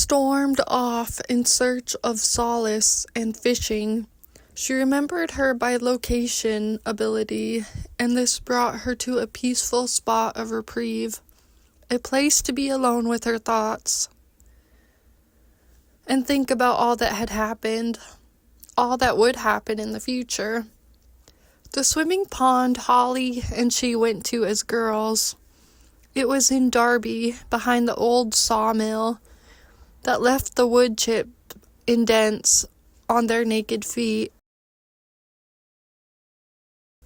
stormed off in search of solace and fishing. She remembered her bilocation ability, and this brought her to a peaceful spot of reprieve, a place to be alone with her thoughts, and think about all that had happened, all that would happen in the future. The swimming pond Holly and she went to as girls. It was in Derby, behind the old sawmill that left the wood chip indents on their naked feet.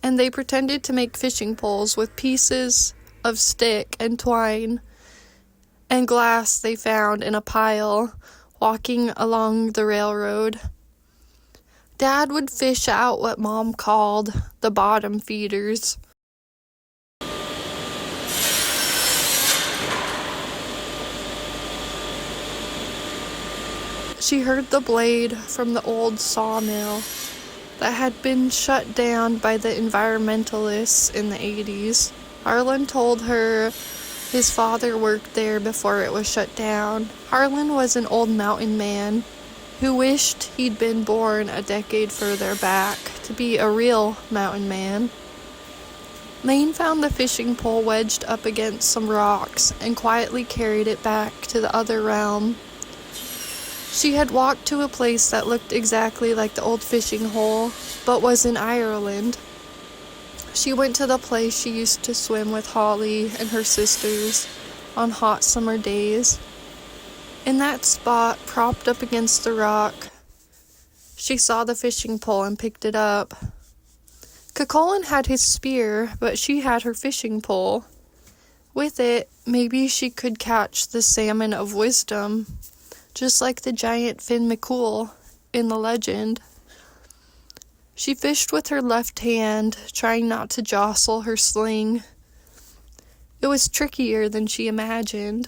And they pretended to make fishing poles with pieces of stick and twine and glass they found in a pile walking along the railroad. Dad would fish out what Mom called the bottom feeders. She heard the blade from the old sawmill that had been shut down by the environmentalists in the 80s. Harlan told her his father worked there before it was shut down. Harlan was an old mountain man who wished he'd been born a decade further back to be a real mountain man. Laine found the fishing pole wedged up against some rocks and quietly carried it back to the other realm. She had walked to a place that looked exactly like the old fishing hole, but was in Ireland. She went to the place she used to swim with Holly and her sisters on hot summer days. In that spot, propped up against the rock, she saw the fishing pole and picked it up. Cuchulain had his spear, but she had her fishing pole. With it, maybe she could catch the salmon of wisdom, just like the giant Finn McCool in the legend. She fished with her left hand, trying not to jostle her sling. It was trickier than she imagined.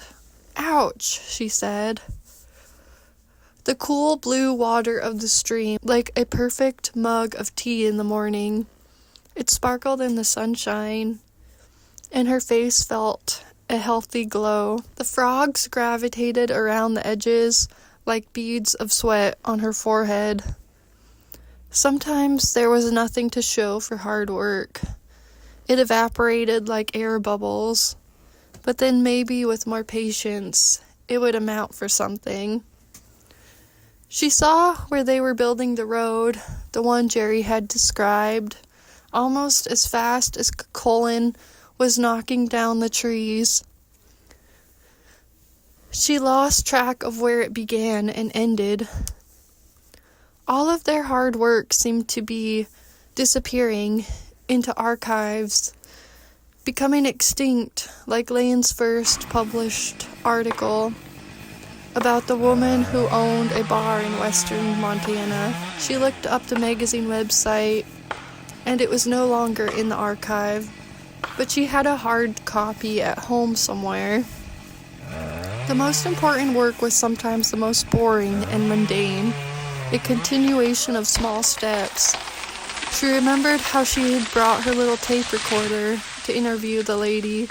"Ouch," she said. The cool blue water of the stream, like a perfect mug of tea in the morning. It sparkled in the sunshine, and her face felt a healthy glow. The frogs gravitated around the edges like beads of sweat on her forehead. Sometimes there was nothing to show for hard work. It evaporated like air bubbles. But then maybe with more patience, it would amount for something. She saw where they were building the road, the one Jerry had described, almost as fast as Cuchulain was knocking down the trees. She lost track of where it began and ended. All of their hard work seemed to be disappearing into archives, becoming extinct, like Laine's first published article about the woman who owned a bar in western Montana. She looked up the magazine website, and it was no longer in the archive, but she had a hard copy at home somewhere. The most important work was sometimes the most boring and mundane, a continuation of small steps. She remembered how she had brought her little tape recorder to interview the lady,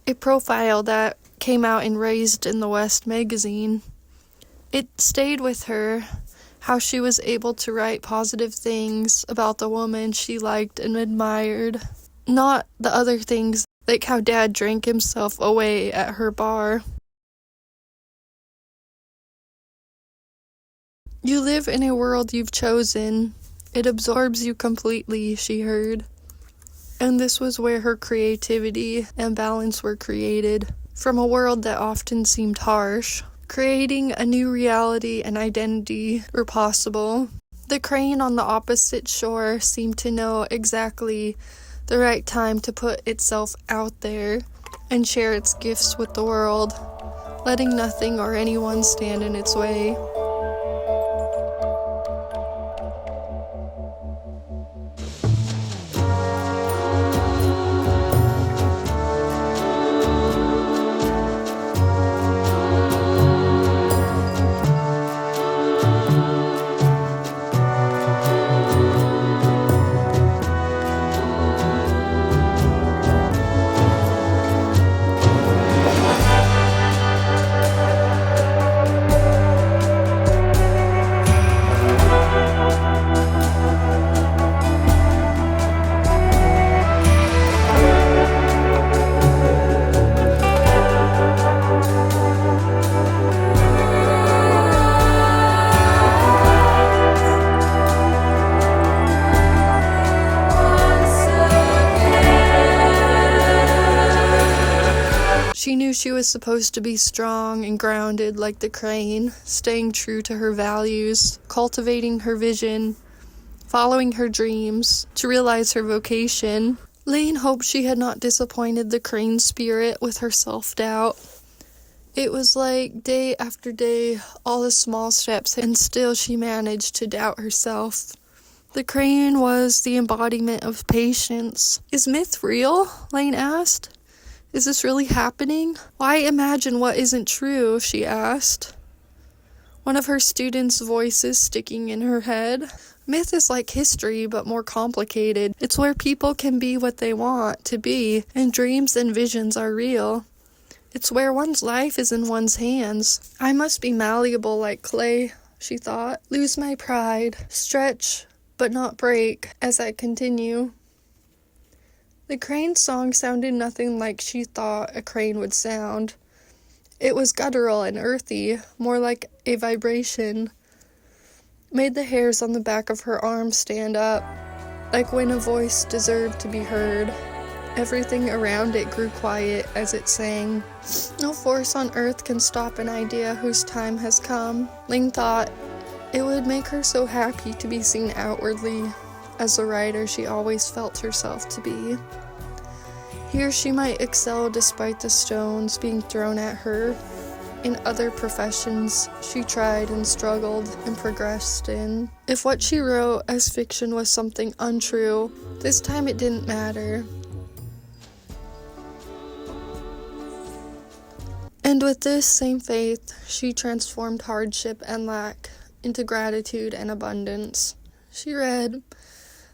a profile that came out in Raised in the West magazine. It stayed with her, how she was able to write positive things about the woman she liked and admired, not the other things, like how Dad drank himself away at her bar. "You live in a world you've chosen. It absorbs you completely," she heard. And this was where her creativity and balance were created, from a world that often seemed harsh. Creating a new reality and identity were possible. The crane on the opposite shore seemed to know exactly the right time to put itself out there and share its gifts with the world, letting nothing or anyone stand in its way. She was supposed to be strong and grounded like the crane, staying true to her values, cultivating her vision, following her dreams, to realize her vocation. Laine hoped she had not disappointed the crane spirit with her self-doubt. It was like day after day, all the small steps, and still she managed to doubt herself. The crane was the embodiment of patience. Is myth real? Laine asked. Is this really happening? Why imagine what isn't true? She asked. One of her students' voices sticking in her head. Myth is like history, but more complicated. It's where people can be what they want to be, and dreams and visions are real. It's where one's life is in one's hands. I must be malleable like clay, she thought. Lose my pride. Stretch, but not break, as I continue. The crane's song sounded nothing like she thought a crane would sound. It was guttural and earthy, more like a vibration. Made the hairs on the back of her arms stand up, like when a voice deserved to be heard. Everything around it grew quiet as it sang. No force on earth can stop an idea whose time has come. Laine thought it would make her so happy to be seen outwardly as the writer she always felt herself to be. Here she might excel despite the stones being thrown at her. In other professions, she tried and struggled and progressed in. If what she wrote as fiction was something untrue, this time it didn't matter. And with this same faith, she transformed hardship and lack into gratitude and abundance. She read,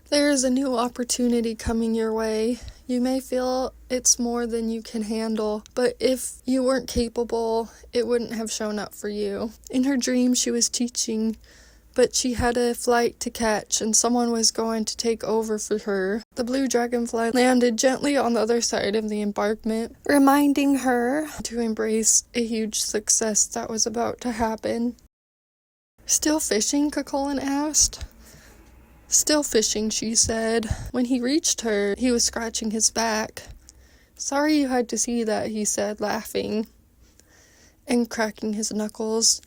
"There is a new opportunity coming your way. You may feel it's more than you can handle, but if you weren't capable, it wouldn't have shown up for you." In her dream, she was teaching, but she had a flight to catch, and someone was going to take over for her. The blue dragonfly landed gently on the other side of the embankment, reminding her to embrace a huge success that was about to happen. "Still fishing?" Cuchulain asked. "Still fishing," she said. When he reached her, he was scratching his back. "Sorry you had to see that," he said, laughing and cracking his knuckles.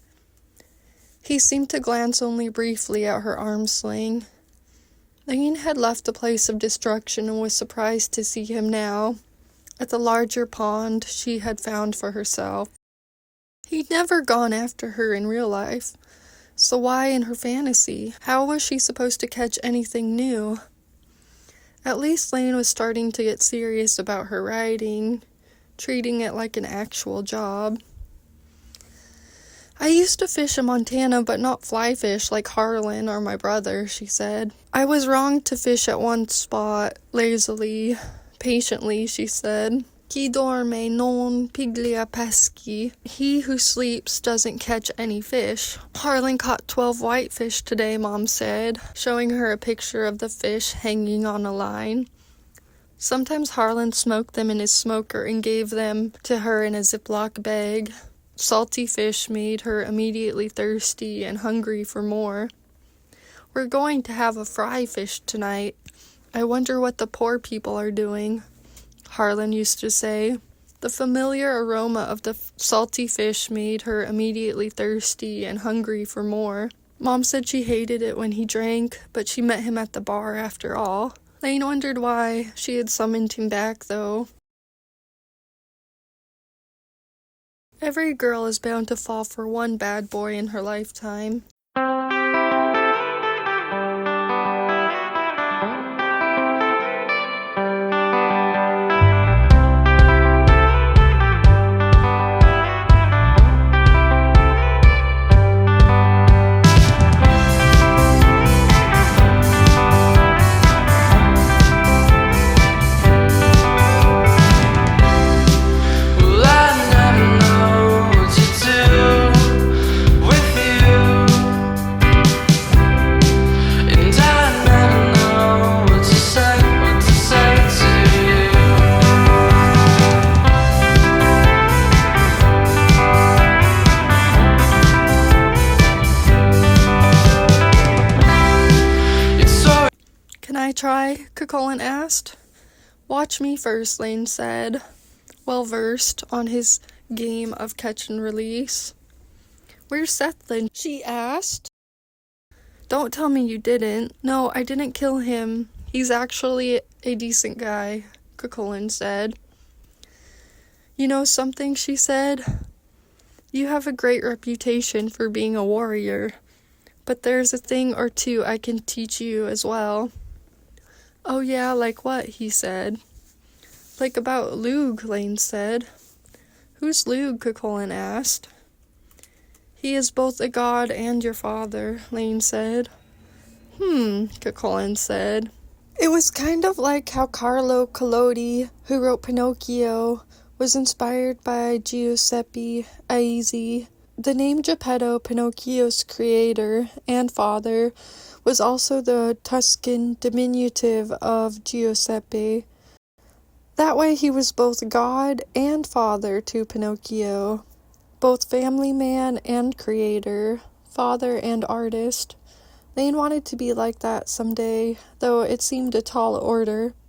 He seemed to glance only briefly at her arm sling. Laine had left the place of destruction and was surprised to see him now, at the larger pond she had found for herself. He'd never gone after her in real life. So why in her fantasy? How was she supposed to catch anything new? At least Laine was starting to get serious about her writing, treating it like an actual job. "I used to fish in Montana, but not fly fish like Harlan or my brother," she said. "I was wrong to fish at one spot, lazily, patiently," she said. "Chi dorme non piglia pesci." He who sleeps doesn't catch any fish. "Harlan caught 12 whitefish today," Mom said, showing her a picture of the fish hanging on a line. Sometimes Harlan smoked them in his smoker and gave them to her in a Ziploc bag. Salty fish made her immediately thirsty and hungry for more. "We're going to have a fry fish tonight. I wonder what the poor people are doing," Harlan used to say. The familiar aroma of the salty fish made her immediately thirsty and hungry for more. Mom said she hated it when he drank, but she met him at the bar after all. Laine wondered why she had summoned him back, though. Every girl is bound to fall for one bad boy in her lifetime. "Can I try?" Cuchulain asked. "Watch me first," Laine said, well versed on his game of catch and release. "Where's Sethlin?" she asked. "Don't tell me you didn't." "No, I didn't kill him. He's actually a decent guy," Cuchulain said. "You know something," she said. "You have a great reputation for being a warrior, but there's a thing or two I can teach you as well." "Oh yeah, like what?" he said. "Like about Lug," Laine said. "Who's Lug?" Cuchulain asked. "He is both a god and your father," Laine said. Cuchulain said. It was kind of like how Carlo Collodi, who wrote Pinocchio, was inspired by Giuseppe Aisi. The name Geppetto, Pinocchio's creator and father, was also the Tuscan diminutive of Giuseppe. That way he was both god and father to Pinocchio, both family man and creator, father and artist. Laine wanted to be like that someday, though it seemed a tall order.